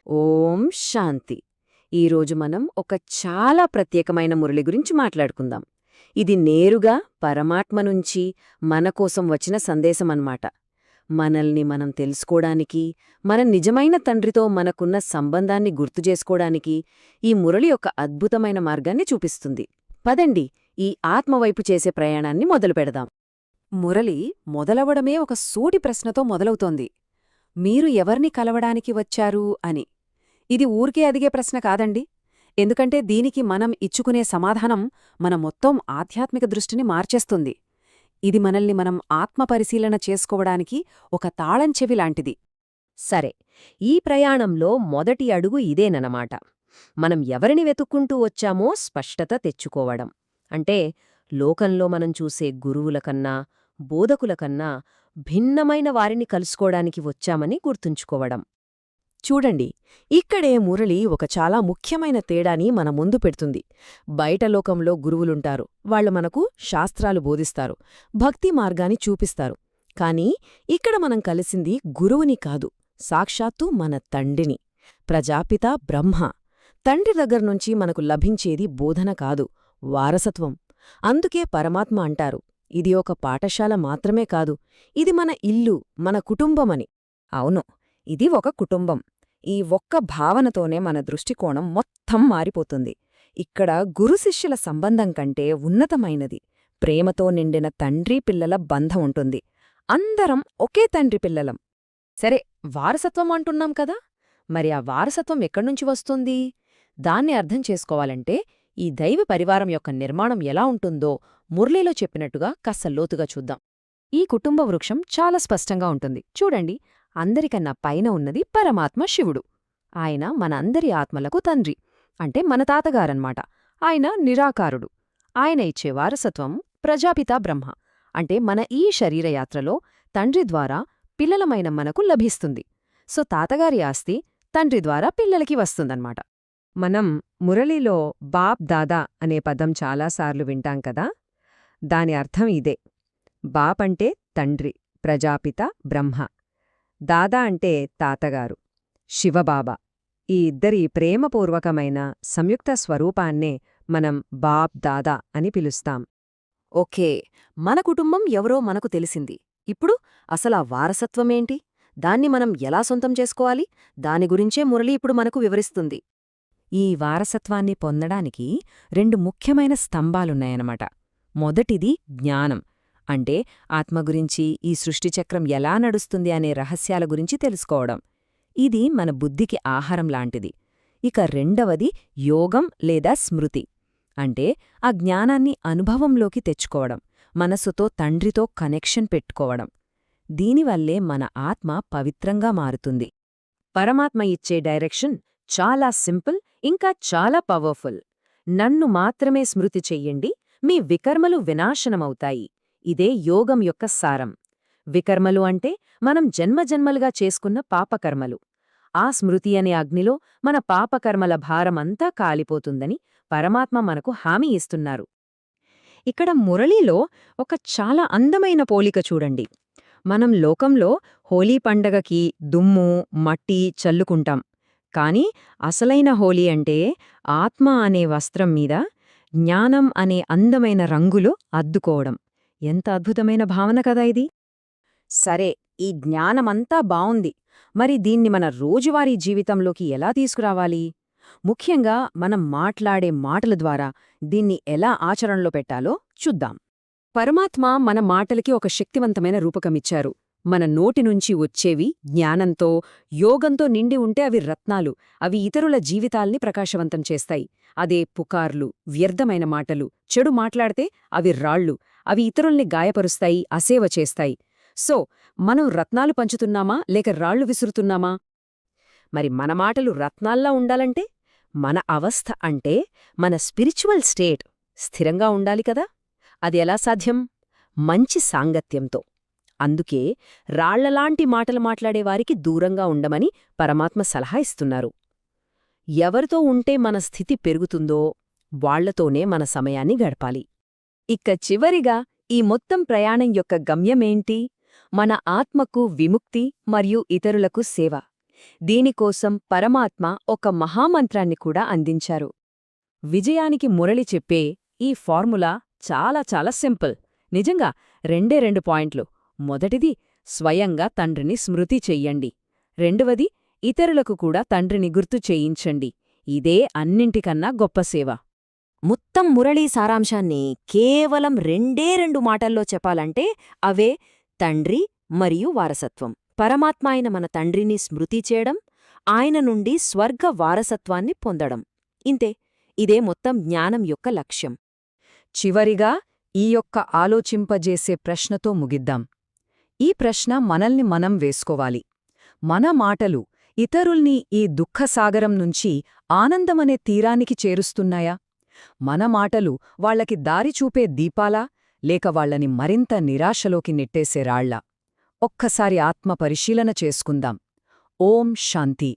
ఓం శాంతి. ఈరోజు మనం ఒక చాలా ప్రత్యేకమైన మురళి గురించి మాట్లాడుకుందాం. ఇది నేరుగా పరమాత్మ నుంచి మన కోసం వచ్చిన సందేశమన్నమాట. మనల్ని మనం తెలుసుకోవడానికి, మన నిజమైన తండ్రితో మనకున్న సంబంధాన్ని గుర్తుచేసుకోవడానికి ఈ మురళి ఒక అద్భుతమైన మార్గాన్ని చూపిస్తుంది. పదండి, ఈ ఆత్మవైపు చేసే ప్రయాణాన్ని మొదలుపెడదాం. మురళి మొదలవడమే ఒక సూటి ప్రశ్నతో మొదలవుతోంది. మీరు ఎవర్ని కలవడానికి వచ్చారు అని. ఇది ఊరికే అడిగే ప్రశ్న కాదండి. ఎందుకంటే దీనికి మనం ఇచ్చుకునే సమాధానం మన మొత్తం ఆధ్యాత్మిక దృష్టిని మార్చేస్తుంది. ఇది మనల్ని మనం ఆత్మపరిశీలన చేసుకోవడానికి ఒక తాళంచెవి లాంటిది. సరే, ఈ ప్రయాణంలో మొదటి అడుగు ఇదేనన్నమాట. మనం ఎవరిని వెతుక్కుంటూ వచ్చామో స్పష్టత తెచ్చుకోవడం. అంటే లోకంలో మనం చూసే గురువులకన్నా, బోధకులకన్నా భిన్నమైన వారిని కలుసుకోవడానికి వచ్చామని గుర్తుంచుకోవడం. చూడండి, ఇక్కడే మురళి ఒక చాలా ముఖ్యమైన తేడాని మన ముందు పెడుతుంది. బయట లోకంలో గురువులుంటారు, వాళ్ళు మనకు శాస్త్రాలు బోధిస్తారు, భక్తి మార్గాన్ని చూపిస్తారు. కానీ ఇక్కడ మనం కలిసింది గురువుని కాదు, సాక్షాత్తు మన తండ్రిని, ప్రజాపిత బ్రహ్మ. తండ్రి దగ్గర్నుంచి మనకు లభించేది బోధన కాదు, వారసత్వం. అందుకే పరమాత్మ అంటారు, ఇది ఒక పాఠశాల మాత్రమే కాదు, ఇది మన ఇల్లు, మన కుటుంబమని. అవును, ఇది ఒక కుటుంబం. ఈ ఒక్క భావనతోనే మన దృష్టికోణం మొత్తం మారిపోతుంది. ఇక్కడ గురుశిష్యుల సంబంధం కంటే ఉన్నతమైనది ప్రేమతో నిండిన తండ్రి పిల్లల బంధం ఉంటుంది. అందరం ఒకే తండ్రి పిల్లలం. సరే, వారసత్వం అంటున్నాం కదా, మరి ఆ వారసత్వం ఎక్కడ్నుంచి వస్తుంది? దాన్ని అర్థం చేసుకోవాలంటే ఈ దైవ పరివారం యొక్క నిర్మాణం ఎలా ఉంటుందో మురళిలో చెప్పినట్టుగా కాస్త లోతుగా చూద్దాం. ఈ కుటుంబ వృక్షం చాలా స్పష్టంగా ఉంటుంది. చూడండి, అందరికన్నా పైన ఉన్నది పరమాత్మ శివుడు. ఆయన మనందరి ఆత్మలకు తండ్రి, అంటే మన తాతగారన్మాట. ఆయన నిరాకారుడు. ఆయన ఇచ్చే వారసత్వం ప్రజాపిత బ్రహ్మ, అంటే మన ఈ శరీరయాత్రలో తండ్రి ద్వారా పిల్లలమైన మనకు లభిస్తుంది. సో తాతగారి ఆస్తి తండ్రి ద్వారా పిల్లలకి వస్తుందన్నమాట. మనం మురళిలో బాప్ దాదా అనే పదం చాలాసార్లు వింటాం కదా. దాని అర్థం ఇదే. బాప్ అంటే తండ్రి, ప్రజాపిత బ్రహ్మ. దాదా అంటే తాతగారు, శివబాబా. ఈ ఇద్దరి ప్రేమపూర్వకమైన సంయుక్త స్వరూపాన్నే మనం బాప్ దాదా అని పిలుస్తాం. ఓకే, మన కుటుంబం ఎవరో మనకు తెలిసింది. ఇప్పుడు అసలా వారసత్వమేంటి, దాన్ని మనం ఎలా సొంతం చేసుకోవాలి, దాని గురించే మురళి ఇప్పుడు మనకు వివరిస్తుంది. ఈ వారసత్వాన్ని పొందడానికి రెండు ముఖ్యమైన స్తంభాలున్నాయన్నమాట. మొదటిది జ్ఞానం, అంటే ఆత్మ గురించి, ఈ సృష్టిచక్రం ఎలా నడుస్తుంది అనే రహస్యాల గురించి తెలుసుకోవడం. ఇది మన బుద్ధికి ఆహారం లాంటిది. ఇక రెండవది యోగం లేదా స్మృతి, అంటే ఆ జ్ఞానాన్ని అనుభవంలోకి తెచ్చుకోవడం, మనసుతో తండ్రితో కనెక్షన్ పెట్టుకోవడం. దీనివల్లే మన ఆత్మ పవిత్రంగా మారుతుంది. పరమాత్మ ఇచ్చే డైరెక్షన్ చాలా సింపుల్, ఇంకా చాలా పవర్ఫుల్. నన్ను మాత్రమే స్మృతి చెయ్యండి, మీ వికర్మలు వినాశనమవుతాయి. ఇదే యోగం యొక్క సారం. వికర్మలు అంటే మనం జన్మజన్మలుగా చేసుకున్న పాపకర్మలు. ఆ స్మృతి అనే అగ్నిలో మన పాపకర్మల భారమంతా కాలిపోతుందని పరమాత్మ మనకు హామీ ఇస్తున్నారు. ఇక్కడ మురళిలో ఒక చాలా అందమైన పోలిక చూడండి. మనం లోకంలో హోలీ పండగకి దుమ్ము, మట్టి చల్లుకుంటాం. కాని అసలైన హోలీ అంటే ఆత్మ అనే వస్త్రం మీద జ్ఞానం అనే అందమైన రంగులు అద్దుకోవడం. ఎంత అద్భుతమైన భావన కదా ఇది. సరే, ఈ జ్ఞానమంతా బావుంది. మరి దీన్ని మన రోజువారీ జీవితంలోకి ఎలా తీసుకురావాలి? ముఖ్యంగా మనం మాట్లాడే మాటల ద్వారా దీన్ని ఎలా ఆచరణలో పెట్టాలో చూద్దాం. పరమాత్మ మన మాటలకి ఒక శక్తివంతమైన రూపకమిచ్చారు. మన నోటి నుంచి వచ్చేవి జ్ఞానంతో, యోగంతో నిండి ఉంటే అవి రత్నాలు. అవి ఇతరుల జీవితాల్ని ప్రకాశవంతం చేస్తాయి. అదే పుకార్లు, వ్యర్థమైన మాటలు, చెడు మాట్లాడితే అవి రాళ్ళు. అవి ఇతరుల్ని గాయపరుస్తాయి, అసేవ చేస్తాయి. సో మనం రత్నాలు పంచుతున్నామా లేక రాళ్లు విసురుతున్నామా? మరి మన మాటలు రత్నాల్లా ఉండాలంటే మన అవస్థ, అంటే మన స్పిరిచువల్ స్టేట్ స్థిరంగా ఉండాలి కదా. అది ఎలా సాధ్యం? మంచి సాంగత్యంతో. అందుకే రాళ్లలాంటి మాటలు మాట్లాడేవారికి దూరంగా ఉండమని పరమాత్మ సలహా ఇస్తున్నారు. ఎవరితో ఉంటే మన స్థితి పెరుగుతుందో వాళ్లతోనే మన సమయాన్ని గడపాలి. ఇక చివరిగా ఈ మొత్తం ప్రయాణం యొక్క గమ్యమేంటి? మన ఆత్మకు విముక్తి మరియు ఇతరులకు సేవ. దీనికోసం పరమాత్మ ఒక మహామంత్రాన్ని కూడా అందించారు. విజయానికి మురళి చెప్పే ఈ ఫార్ములా చాలా చాలా సింపుల్. నిజంగా రెండు పాయింట్లు. మొదటిది, స్వయంగా తండ్రిని స్మృతి చెయ్యండి. రెండవది, ఇతరులకు కూడా తండ్రిని గుర్తు చేయించండి. ఇదే అన్నింటికన్నా గొప్ప సేవ. మొత్తం మురళీ సారాంశాన్ని కేవలం 2 మాటల్లో చెప్పాలంటే అవే తండ్రి మరియు వారసత్వం. పరమాత్మ అయిన మన తండ్రిని స్మృతి చేయడం, ఆయన నుండి స్వర్గ వారసత్వాన్ని పొందడం. ఇంతే. ఇదే మొత్తం జ్ఞానం యొక్క లక్ష్యం. చివరిగా ఈ యొక్క ఆలోచింపజేసే ప్రశ్నతో ముగిద్దాం. ఈ ప్రశ్న మనల్ని మనం వేసుకోవాలి. మన మాటలు ఇతరుల్ని ఈ దుఃఖసాగరం నుంచి ఆనందమనే తీరానికి చేరుస్తున్నాయా? మన మాటలు వాళ్లకి దారి చూపే దీపాలా, లేక వాళ్లని మరింత నిరాశలోకి నెట్టేసే రాళ్లా? ఒక్కసారి ఆత్మ పరిశీలన చేసుకుందాం. ఓం శాంతి.